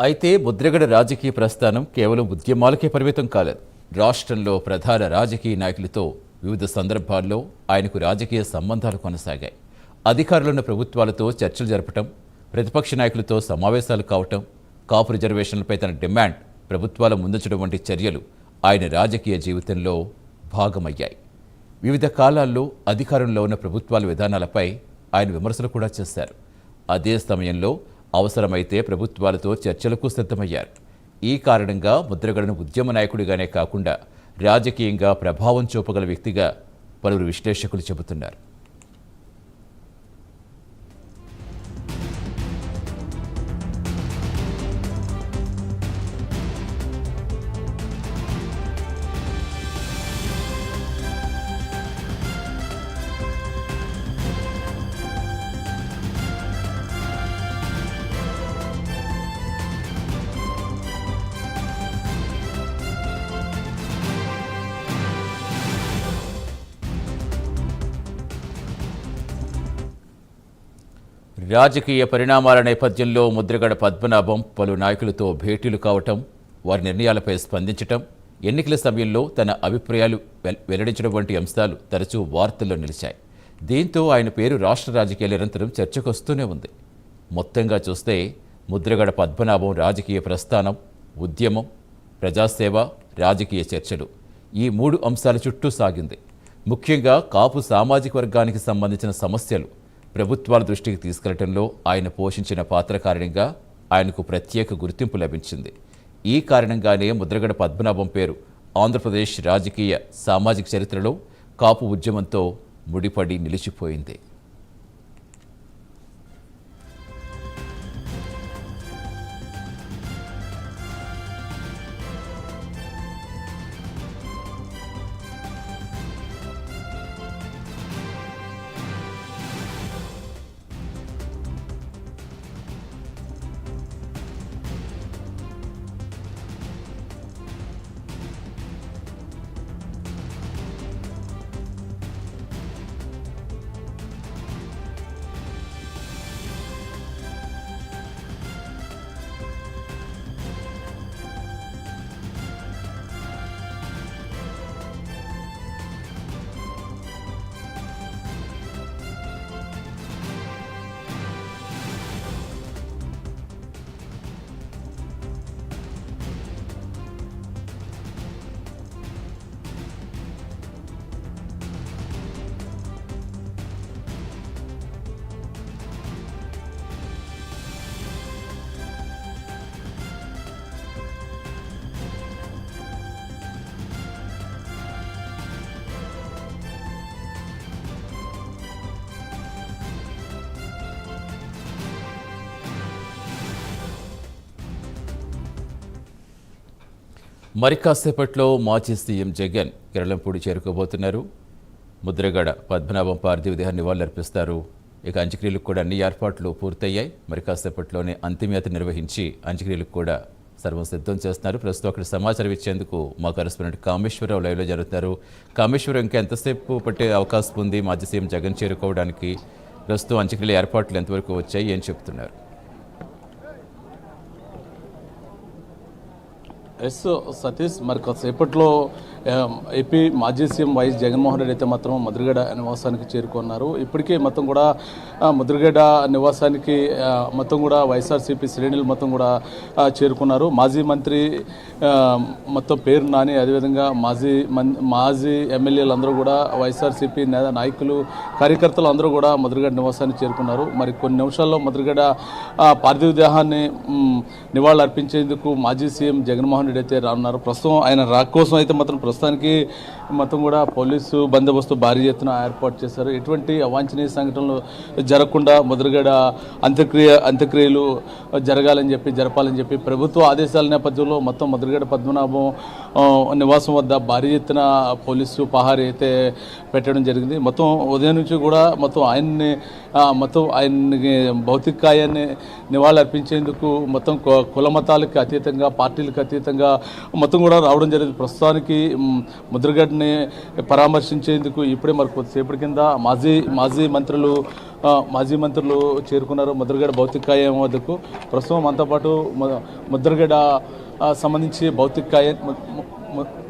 అయితే ముద్రగడ రాజకీయ ప్రస్థానం కేవలం ఉద్యమాలకే పరిమితం కాలేదు. రాష్ట్రంలో ప్రధాన రాజకీయ నాయకులతో వివిధ సందర్భాల్లో ఆయనకు రాజకీయ సంబంధాలు కొనసాగాయి. అధికారులున్న ప్రభుత్వాలతో చర్చలు జరపటం, ప్రతిపక్ష నాయకులతో సమావేశాలు కావటం, కాపు రిజర్వేషన్లపై తన డిమాండ్ ప్రభుత్వాల ముందుంచడం వంటి చర్యలు ఆయన రాజకీయ జీవితంలో భాగమయ్యాయి. వివిధ కాలాల్లో అధికారంలో ఉన్న ప్రభుత్వాల విధానాలపై ఆయన విమర్శలు కూడా చేశారు. అదే సమయంలో అవసరమైతే ప్రభుత్వాలతో చర్చలకు సిద్ధమయ్యారు. ఈ కారణంగా ముద్రగడను ఉద్యమ నాయకుడిగానే కాకుండా రాజకీయంగా ప్రభావం చూపగల వ్యక్తిగా పలువురు విశ్లేషకులు చెబుతున్నారు. రాజకీయ పరిణామాల నేపథ్యంలో ముద్రగడ పద్మనాభం పలు నాయకులతో భేటీలు కావటం, వారి నిర్ణయాలపై స్పందించటం, ఎన్నికల సమయంలో తన అభిప్రాయాలు వెల్లడించడం వంటి అంశాలు తరచూ వార్తల్లో నిలిచాయి. దీంతో ఆయన పేరు రాష్ట్ర రాజకీయాలు నిరంతరం చర్చకొస్తూనే ఉంది. మొత్తంగా చూస్తే ముద్రగడ పద్మనాభం రాజకీయ ప్రస్థానం, ఉద్యమం, ప్రజాసేవ, రాజకీయ చర్చలు ఈ 3 అంశాల చుట్టూ సాగింది. ముఖ్యంగా కాపు సామాజిక వర్గానికి సంబంధించిన సమస్యలు ప్రభుత్వాల దృష్టికి తీసుకెళ్లడంలో ఆయన పోషించిన పాత్ర కారణంగా ఆయనకు ప్రత్యేక గుర్తింపు లభించింది. ఈ కారణంగానే ముద్రగడ పద్మనాభం పేరు ఆంధ్రప్రదేశ్ రాజకీయ సామాజిక చరిత్రలో కాపు ఉద్యమంతో ముడిపడి నిలిచిపోయింది. మరి కాసేపట్లో మాజీ సీఎం జగన్ కిరళంపూడి చేరుకోబోతున్నారు. ముద్రగడ పద్మనాభం పార్థివ దేహాన్ని నివాళులర్పిస్తారు. ఇక అంత్యక్రియలకు కూడా అన్ని ఏర్పాట్లు పూర్తయ్యాయి. మరి కాసేపట్లోనే అంతిమయాత్ర నిర్వహించి అంత్యక్రియలకు కూడా సర్వం సిద్ధం చేస్తున్నారు. ప్రస్తుతం అక్కడ సమాచారం ఇచ్చేందుకు మా కరెస్పాండెంట్ కామేశ్వరరావు లైవ్లో జరుగుతున్నారు. కామేశ్వరం, ఇంకా ఎంతసేపు పట్టే అవకాశం ఉంది మాజీ సీఎం జగన్ చేరుకోవడానికి? ప్రస్తుతం అంత్యక్రియల ఏర్పాట్లు ఎంతవరకు వచ్చాయి, ఏం చెప్తున్నారు? ఎస్ సతీష్, మరి కొద్దిసేపట్లో ఏపీ మాజీ సీఎం వైఎస్ జగన్మోహన్ రెడ్డి అయితే మాత్రం ముద్రగడ నివాసానికి చేరుకున్నారు. ఇప్పటికే మొత్తం కూడా ముద్రగడ నివాసానికి మొత్తం కూడా వైఎస్ఆర్సీపీ శ్రేణులు మొత్తం కూడా చేరుకున్నారు. మాజీ మంత్రి మొత్తం పేరు నాని, అదేవిధంగా మాజీ ఎమ్మెల్యేలు అందరూ కూడా వైఎస్ఆర్సీపీ నాయకులు, కార్యకర్తలు అందరూ కూడా ముద్రగడ నివాసానికి చేరుకున్నారు. మరి కొన్ని నిమిషాల్లో ముద్రగడ పార్థివ దేహాన్ని నివాళులు అర్పించేందుకు మాజీ సీఎం జగన్మోహన్ రెడ్డి అయితే రానున్నారు. ప్రస్తుతం ఆయన రాక కోసం అయితే మాత్రం ప్రస్తుతానికి మొత్తం కూడా పోలీసు బందోబస్తు భారీ ఎత్తున ఏర్పాటు చేశారు. ఎటువంటి అవాంఛనీయ సంఘటనలు జరగకుండా ముద్రగడ అంత్యక్రియలు జరపాలని చెప్పి ప్రభుత్వ ఆదేశాల నేపథ్యంలో మొత్తం ముద్రగడ పద్మనాభం నివాసం వద్ద భారీ ఎత్తున పోలీసు పహారీ అయితే పెట్టడం జరిగింది. మొత్తం ఉదయం నుంచి కూడా మొత్తం ఆయన్ని భౌతిక కాయాన్ని నివాళులు అర్పించేందుకు మొత్తం కుల మతాలకు అతీతంగా, పార్టీలకు అతీతంగా మొత్తం కూడా రావడం జరిగింది. ప్రస్తుతానికి ముద్రగడ్ని పరామర్శించేందుకు ఇప్పుడే మరి కొద్దిసేపటి కింద మాజీ మంత్రులు మాజీ మంత్రులు చేరుకున్నారు ముద్రగడ భౌతికాయం వద్దకు. ప్రస్తుతం మనతో పాటు ముద్రగడ సంబంధించి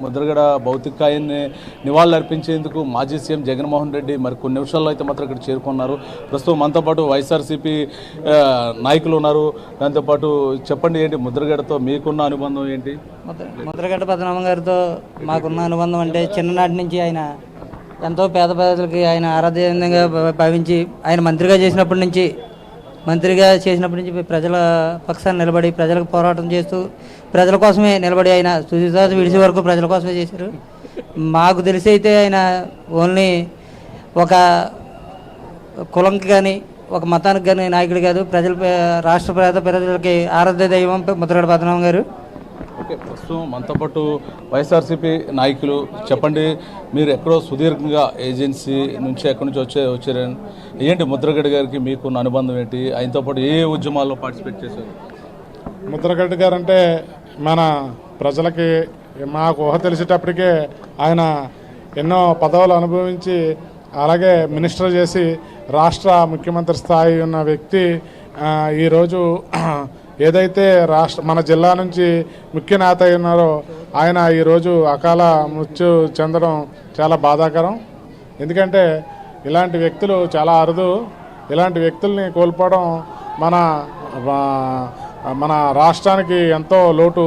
ముద్రగడ భౌతికాయాన్ని నివాళులర్పించేందుకు మాజీ సీఎం జగన్మోహన్ రెడ్డి మరి కొన్ని నిమిషాల్లో అయితే మాత్రం ఇక్కడ చేరుకున్నారు. ప్రస్తుతం మనతో పాటు వైఎస్ఆర్సీపీ నాయకులు ఉన్నారు. దాంతోపాటు చెప్పండి, ఏంటి ముద్రగడతో మీకున్న అనుబంధం ఏంటి? ముద్రగడ పద్మనాభం గారితో మాకున్న అనుబంధం అంటే చిన్ననాటి నుంచి ఆయన ఎంతో పేద ప్రజలకి ఆయన ఆరాధ్యంగా భావించి ఆయన మంత్రిగా చేసినప్పటి నుంచి ప్రజల పక్షాన్ని నిలబడి ప్రజలకు పోరాటం చేస్తూ ప్రజల కోసమే నిలబడి ఆయన సుశ్వాస విడిసే వరకు ప్రజల కోసమే చేశారు. మాకు తెలిసి అయితే ఆయన ఓన్లీ ఒక కులంకి కానీ ఒక మతానికి కానీ నాయకుడు కాదు, రాష్ట్ర ప్రజలకి ఆరాధ్య దైవం ముద్రగడ పద్మనాభం గారు. ఓకే, ప్రస్తుతం మనతో పాటు వైఎస్ఆర్సీపీ నాయకులు చెప్పండి, మీరు ఎక్కడో సుదీర్ఘంగా ఏజెన్సీ నుంచి ఎక్కడి నుంచి వచ్చారని, ఏంటి ముద్రగడ గారికి మీకున్న అనుబంధం ఏంటి? ఆయనతో పాటు ఏ ఉద్యమాల్లో పార్టిసిపేట్ చేశారు? ముద్రగడ గారు అంటే మన ప్రజలకి మాకు ఊహ తెలిసేటప్పటికే ఆయన ఎన్నో పదవులు అనుభవించి అలాగే మినిస్టర్ చేసి రాష్ట్ర ముఖ్యమంత్రి స్థాయి ఉన్న వ్యక్తి ఈరోజు ఏదైతే మన జిల్లా నుంచి ముఖ్య నేత ఉన్నారో ఆయన ఈరోజు అకాల మృత్యు చెందడం చాలా బాధాకరం. ఎందుకంటే ఇలాంటి వ్యక్తులు చాలా అరుదు. ఇలాంటి వ్యక్తుల్ని కోల్పోవడం మన రాష్ట్రానికి ఎంతో లోటు.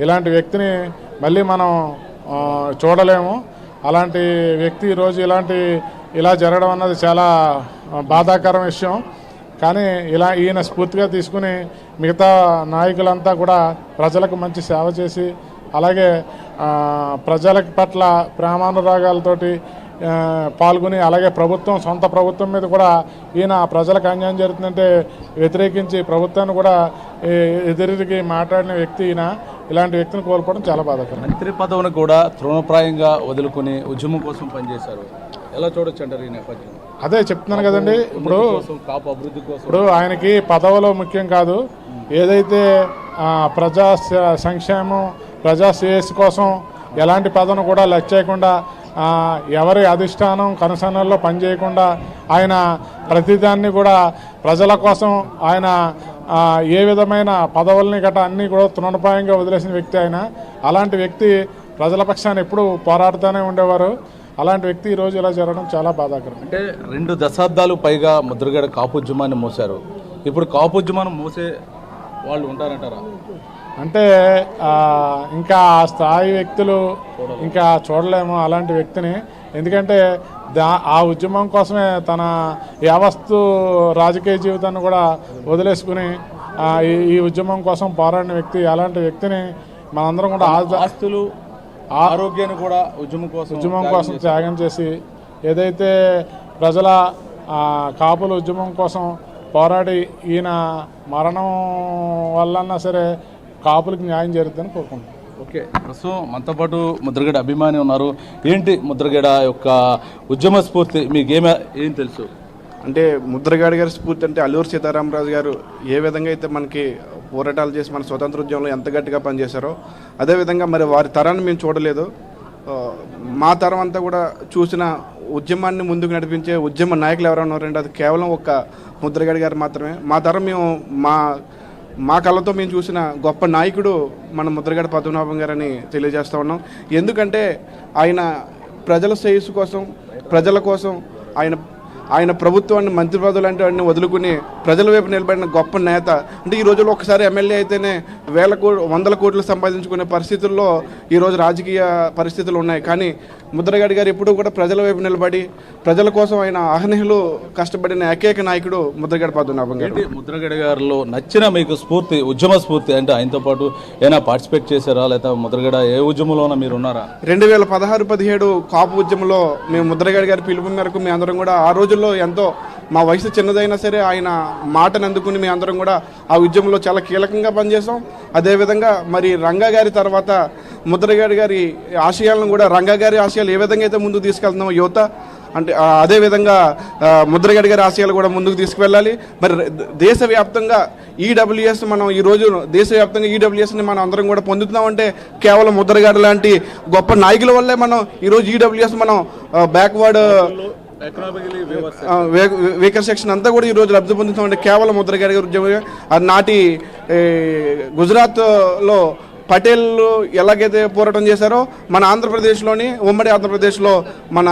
ఇలాంటి వ్యక్తిని మళ్ళీ మనం చూడలేము. అలాంటి వ్యక్తి ఈరోజు ఇలా జరగడం అన్నది చాలా బాధాకరం విషయం. కానీ ఈయన స్ఫూర్తిగా తీసుకుని మిగతా నాయకులంతా కూడా ప్రజలకు మంచి సేవ చేసి అలాగే ప్రజల పట్ల ప్రేమానురాగాలతోటి పాల్గొని అలాగే సొంత ప్రభుత్వం మీద కూడా ఈయన ప్రజలకు అన్యాయం జరుగుతుందంటే వ్యతిరేకించి ప్రభుత్వాన్ని కూడా ఎదురికి మాట్లాడిన వ్యక్తి ఈయన. ఇలాంటి వ్యక్తిని కోల్పోవడం చాలా బాధాకరం. మంత్రి పదవిని కూడా తృణప్రాయంగా వదులుకుని ఉద్యమం కోసం పనిచేశారు. ఎలా చూడొచ్చు అంటారు ఈ నేపథ్యం? అదే చెప్తున్నాను కదండి, ఇప్పుడు ఆయనకి పదవులు ముఖ్యం కాదు. ఏదైతే ప్రజా సంక్షేమం ప్రజా శ్రేయస్సు కోసం ఎలాంటి పదవిని కూడా లెక్క చేయకుండా ఎవరి అధిష్టానం కనుసన్నల్లో పనిచేయకుండా ఆయన ప్రతిదాన్ని కూడా ప్రజల కోసం ఆయన ఏ విధమైన పదవుల్ని గట్రా అన్నీ కూడా తృణప్రాయంగా వదిలేసిన వ్యక్తి ఆయన. అలాంటి వ్యక్తి ప్రజల పక్షాన్ని ఎప్పుడూ పోరాడుతూనే ఉండేవారు. అలాంటి వ్యక్తి ఈరోజు ఇలా జరగడం చాలా బాధాకరం. అంటే 2 దశాబ్దాలు పైగా ముద్రగడ కాపుద్యమాన్ని మోశారు. ఇప్పుడు కాపుద్యమాన్ని మోసే వాళ్ళు ఉంటారంటారా? అంటే ఇంకా ఆ స్థాయి వ్యక్తులు ఇంకా చూడలేము అలాంటి వ్యక్తిని. ఎందుకంటే ఆ ఉద్యమం కోసమే తన యావత్తు రాజకీయ జీవితాన్ని కూడా వదిలేసుకుని ఈ ఉద్యమం కోసం పోరాడిన వ్యక్తి. అలాంటి వ్యక్తిని మనందరం కూడా ఆస్తులు ఆరోగ్యాన్ని కూడా ఉద్యమం కోసం త్యాగం చేసి ఏదైతే ప్రజల కాపుల ఉద్యమం కోసం పోరాడి ఈయన మరణం వల్లన్నా సరే కాపులకు న్యాయం జరుగుతుందని కోరుకుంటున్నాను. ఓకే, ప్రస్తుతం మనతో పాటు ముద్రగడ అభిమాని ఉన్నారు. ఏంటి ముద్రగడ యొక్క ఉద్యమ స్ఫూర్తి ఏం తెలుసు? అంటే ముద్రగడ గారి స్ఫూర్తి అంటే అల్లూరు సీతారామరాజు గారు ఏ విధంగా అయితే మనకి పోరాటాలు చేసి మన స్వతంత్ర ఉద్యమంలో ఎంత గట్టిగా పనిచేశారో అదేవిధంగా మరి వారి తరాన్ని మేము చూడలేదు. మా తరం అంతా కూడా చూసిన ఉద్యమాన్ని ముందుకు నడిపించే ఉద్యమ నాయకులు ఎవరైనా ఉన్నారంటే అది కేవలం ఒక్క ముద్రగడ గారు మాత్రమే. మా తరం మేము మా కళ్ళతో మేము చూసిన గొప్ప నాయకుడు మన ముద్రగడ పద్మనాభం గారని తెలియజేస్తూ ఉన్నాం. ఎందుకంటే ఆయన ప్రజల శ్రేయస్సు కోసం ప్రజల కోసం ఆయన ప్రభుత్వాన్ని మంత్రి పదవులు అంటే వాటిని వదులుకుని ప్రజల వైపు నిలబడిన గొప్ప నేత. అంటే ఈ రోజుల్లో ఒకసారి ఎమ్మెల్యే అయితేనే 100 కోట్లు సంపాదించుకునే పరిస్థితుల్లో ఈరోజు రాజకీయ పరిస్థితులు ఉన్నాయి. కానీ ముద్రగడ గారు ఎప్పుడూ కూడా ప్రజల వైపు నిలబడి ప్రజల కోసం ఆయన అహర్నిశలు కష్టపడిన ఏకైక నాయకుడు ముద్రగడ పద్మనాభం గారు. ముద్రగడ గారిలో నచ్చిన మీకు స్ఫూర్తి, ఉద్యమ స్ఫూర్తి అంటే ఆయనతో పాటు ఏమైనా పార్టిసిపేట్ చేశారా, లేదా ముద్రగడ ఏ ఉద్యమంలోనూ మీరు ఉన్నారా? 2016-17 కాపు ఉద్యమంలో మేము ముద్రగడ గారి పిలుపు మేరకు మీ అందరం కూడా ఆ రోజుల్లో ఎంతో మా వయసు చిన్నదైనా సరే ఆయన మాటను అందుకుని మీ అందరం కూడా ఆ ఉద్యమంలో చాలా కీలకంగా పనిచేసాం. అదేవిధంగా మరి రంగా గారి తర్వాత ముద్రగడ గారి ఆశయాలను కూడా రంగా గారి ఆశయాలు ఏ విధంగా అయితే ముందుకు తీసుకెళ్తున్నామో యువత అంటే అదేవిధంగా ముద్రగడ గారి ఆశయాలు కూడా ముందుకు తీసుకువెళ్ళాలి. మరి దేశవ్యాప్తంగా ఈడబ్ల్యూఎస్ మనం ఈరోజు దేశవ్యాప్తంగా ఈడబ్ల్యూఎస్ని మనం అందరం కూడా పొందుతున్నామంటే కేవలం ముద్రగడ లాంటి గొప్ప నాయకుల వల్లే మనం ఈరోజు ఈడబ్ల్యూఎస్ మనం బ్యాక్వర్డ్ ఎకనామికలీ వీకర్ సెక్షన్ అంతా కూడా ఈరోజు లబ్ధి పొందుతామంటే కేవలం ముద్రగడ గారి ఉద్యమం. అది నాటి గుజరాత్లో పటేల్ ఎలాగైతే పోరాటం చేశారో మన ఆంధ్రప్రదేశ్లోని ఉమ్మడి ఆంధ్రప్రదేశ్లో మన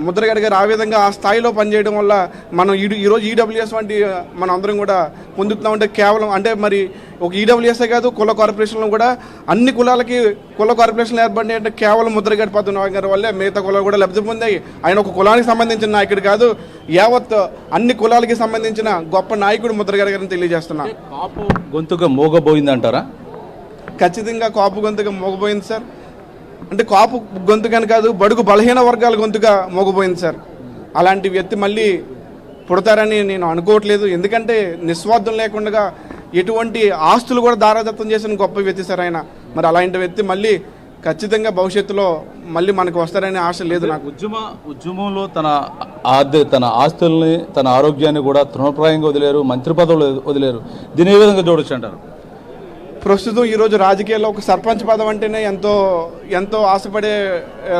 ముద్రగడ గారు ఆ విధంగా ఆ స్థాయిలో పనిచేయడం వల్ల మనం ఈరోజు ఈడబ్ల్యూఎస్ వంటి మనం అందరం కూడా పొందుతున్నామంటే కేవలం అంటే మరి ఒక ఈడబ్ల్యూఎస్ఏ కాదు కుల కార్పొరేషన్లో కూడా అన్ని కులాలకి కుల కార్పొరేషన్లు ఏర్పడినాయి అంటే కేవలం ముద్రగడ పద్మనాభం గారి వల్లే. మిగతా కులాలు కూడా లబ్ధి పొందాయి. ఆయన ఒక కులానికి సంబంధించిన నాయకుడు కాదు, యావత్ అన్ని కులాలకి సంబంధించిన గొప్ప నాయకుడు ముద్రగడ గారిని తెలియజేస్తున్నా. కాపు గొంతుగా మోగబోయిందంటారా? ఖచ్చితంగా కాపు గొంతుగా మోగబోయింది సార్. అంటే కాపు గొంతుకని కాదు, బడుగు బలహీన వర్గాల గొంతుగా మోగబోయింది సార్. అలాంటి వ్యక్తి మళ్ళీ పుడతారని నేను అనుకోవట్లేదు. ఎందుకంటే నిస్వార్థం లేకుండా ఎటువంటి ఆస్తులు కూడా దారాదత్తం చేసిన గొప్ప వ్యక్తి సార్ ఆయన. మరి అలాంటి వ్యక్తి మళ్ళీ ఖచ్చితంగా భవిష్యత్తులో మళ్ళీ మనకు వస్తారనే ఆశ లేదు నాకు. ఉద్యమంలో తన ఆస్తుల్ని తన ఆరోగ్యాన్ని కూడా తృణప్రాయంగా వదిలేరు, మంత్రి పదవులు వదిలేరు. దీని ఏ విధంగా చూడొచ్చు అంటారు? ప్రస్తుతం ఈరోజు రాజకీయాల్లో ఒక సర్పంచ్ పదం అంటేనే ఎంతో ఆశపడే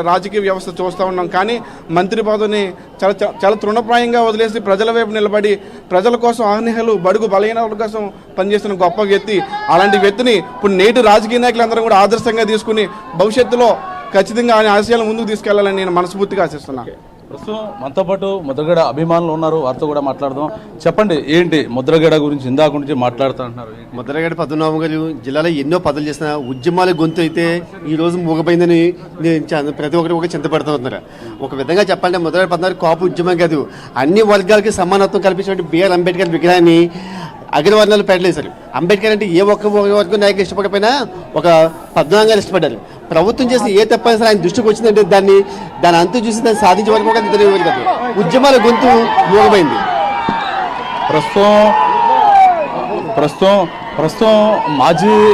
రాజకీయ వ్యవస్థ చూస్తూ ఉన్నాం. కానీ మంత్రి పదవిని చాలా తృణప్రాయంగా వదిలేసి ప్రజల వైపు నిలబడి ప్రజల కోసం ఆహ్నిహలు బడుగు బలహీన కోసం పనిచేస్తున్న గొప్ప వ్యక్తి. అలాంటి వ్యక్తిని ఇప్పుడు నేటి రాజకీయ నాయకులందరూ కూడా ఆదర్శంగా తీసుకుని భవిష్యత్తులో ఖచ్చితంగా ఆయన ఆశయాలను ముందుకు తీసుకెళ్లాలని నేను మనస్ఫూర్తిగా ఆశిస్తున్నాను. ప్రస్తుతం మనతో పాటు ముద్రగడ అభిమానులు ఉన్నారు, వారితో కూడా మాట్లాడదాం. చెప్పండి, ఏంటి ముద్రగడ గురించి ఇందాక నుంచి మాట్లాడుతూ అంటున్నారు? ముద్రగడ పద్మనాభం గారు జిల్లాలో ఎన్నో పదవులు చేసిన ఉద్యమాల గొంతు అయితే ఈ రోజు మూగపోయిందని ప్రతి ఒక్కరు ఒక చింతపడుతున్నారు. ఒక విధంగా చెప్పాలంటే ముద్రగడ పద్మనాభం కాపు ఉద్యమం కాదు, అన్ని వర్గాలకి సమానత్వం కల్పించినటువంటి బిఆర్ అంబేద్కర్ విగ్రహాన్ని అగ్రవర్ణాలు పెట్టలేశారు. అంబేద్కర్ అంటే ఏ ఒక్క వర్గం నాయకులు ఇష్టపడకపోయినా ఒక పద్మనాభం గారు ఇష్టపడ్డారు. ప్రభుత్వం చేసిన ఏ తప్పైనా సరే ఆయన దృష్టికి వచ్చిందంటే దాని అంతు చూసి దాన్ని సాధించే వరకు ఒక తెలియదు కాదు. ఉద్యమాల గొంతు మూగమైంది. ప్రస్తుతం మాజీ